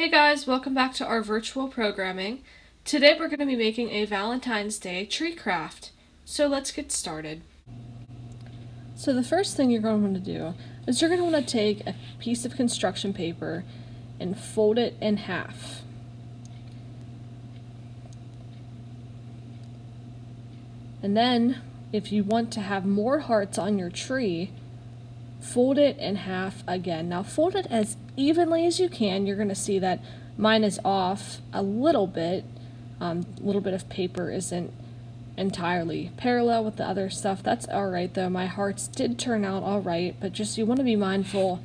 Hey guys, welcome back to our virtual programming. Today we're going to be making a Valentine's Day tree craft. So let's get started. So the first thing you're going to want to do is you're going to want to take a piece of construction paper and fold it in half. And then, if you want to have more hearts on your tree, fold it in half again. Now fold it as evenly as you can. You're going to see that mine is off a little bit. Little bit of paper isn't entirely parallel with the other stuff. That's alright though. My hearts did turn out alright, but just you want to be mindful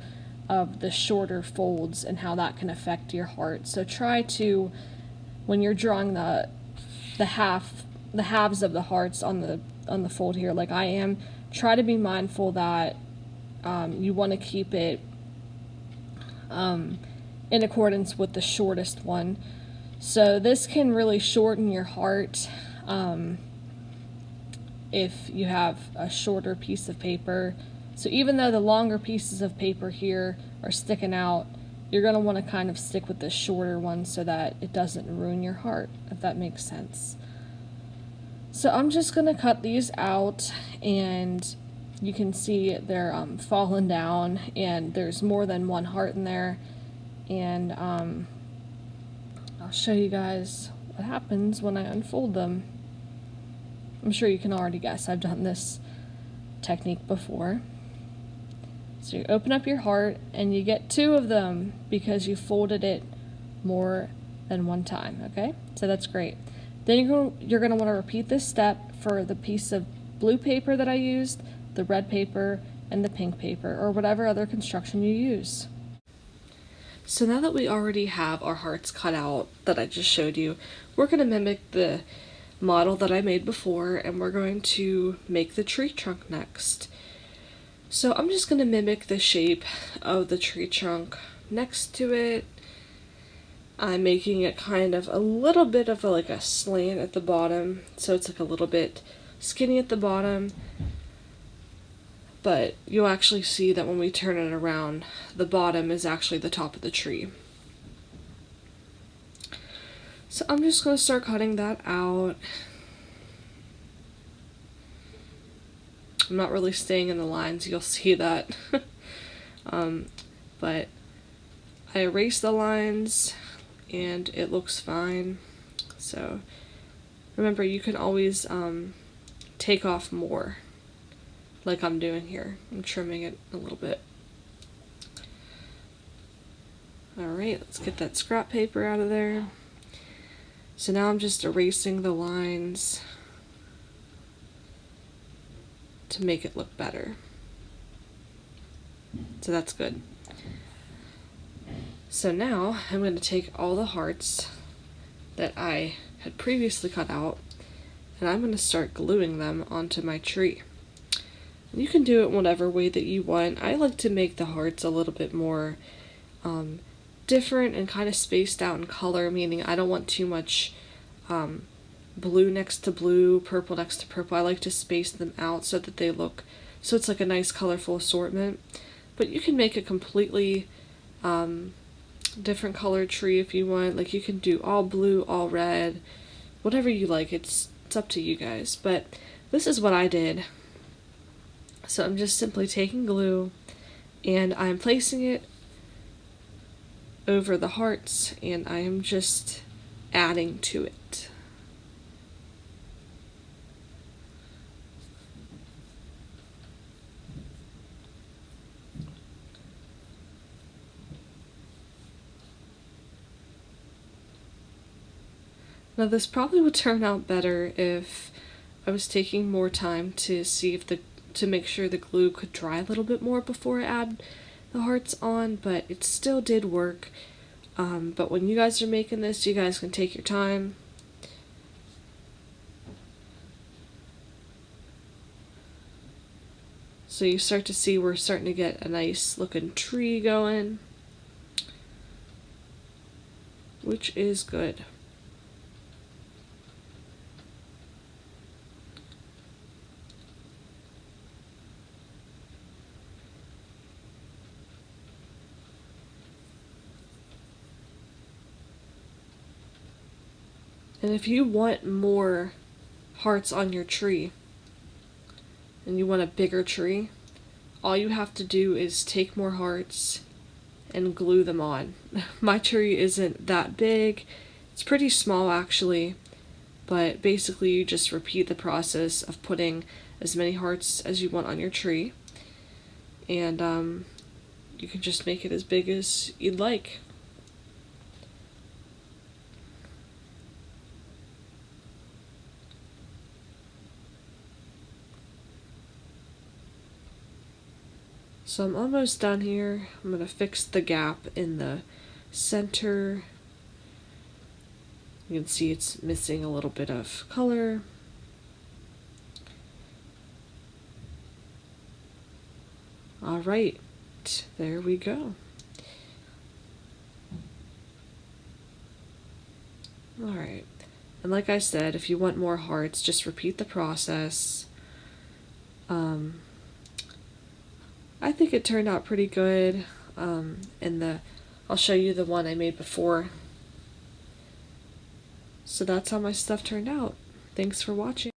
of the shorter folds and how that can affect your heart. So try to, when you're drawing the halves of the hearts on the fold here, like I am, try to be mindful that you want to keep it in accordance with the shortest one. So this can really shorten your heart if you have a shorter piece of paper. So even though the longer pieces of paper here are sticking out, you're going to want to kind of stick with the shorter one so that it doesn't ruin your heart, if that makes sense. So I'm just going to cut these out, and you can see they're falling down, and there's more than one heart in there. And I'll show you guys what happens when I unfold them. I'm sure you can already guess I've done this technique before. So you open up your heart and you get two of them because you folded it more than one time, okay? So that's great. Then you're going to want to repeat this step for the piece of blue paper that I used, the red paper, and the pink paper, or whatever other construction you use. So now that we already have our hearts cut out that I just showed you, we're going to mimic the model that I made before, and we're going to make the tree trunk next. So I'm just going to mimic the shape of the tree trunk next to it. I'm making it kind of a little bit of like a slant at the bottom, so it's like a little bit skinny at the bottom. But you'll actually see that when we turn it around, the bottom is actually the top of the tree. So I'm just going to start cutting that out. I'm not really staying in the lines, you'll see that. But I erased the lines and it looks fine. So remember, you can always take off more, like I'm doing here. I'm trimming it a little bit. Alright, let's get that scrap paper out of there. So now I'm just erasing the lines to make it look better. So that's good. So now I'm going to take all the hearts that I had previously cut out, and I'm going to start gluing them onto my tree. You can do it whatever way that you want. I like to make the hearts a little bit more different and kind of spaced out in color, meaning I don't want too much blue next to blue, purple next to purple. I like to space them out so that they look, so it's like a nice colorful assortment. But you can make a completely different colored tree if you want. Like you can do all blue, all red, whatever you like. It's up to you guys. But this is what I did. So I'm just simply taking glue and I'm placing it over the hearts, and I am just adding to it. Now this probably would turn out better if I was taking more time to see if to make sure the glue could dry a little bit more before I add the hearts on, but it still did work. But when you guys are making this, you guys can take your time. So you start to see we're starting to get a nice looking tree going, which is good. And if you want more hearts on your tree, and you want a bigger tree, all you have to do is take more hearts and glue them on. My tree isn't that big. It's pretty small actually, but basically you just repeat the process of putting as many hearts as you want on your tree, and you can just make it as big as you'd like. So I'm almost done here. I'm going to fix the gap in the center. You can see it's missing a little bit of color. All right, there we go. All right, and like I said, if you want more hearts, just repeat the process. I think it turned out pretty good. I'll show you the one I made before. So that's how my stuff turned out. Thanks for watching.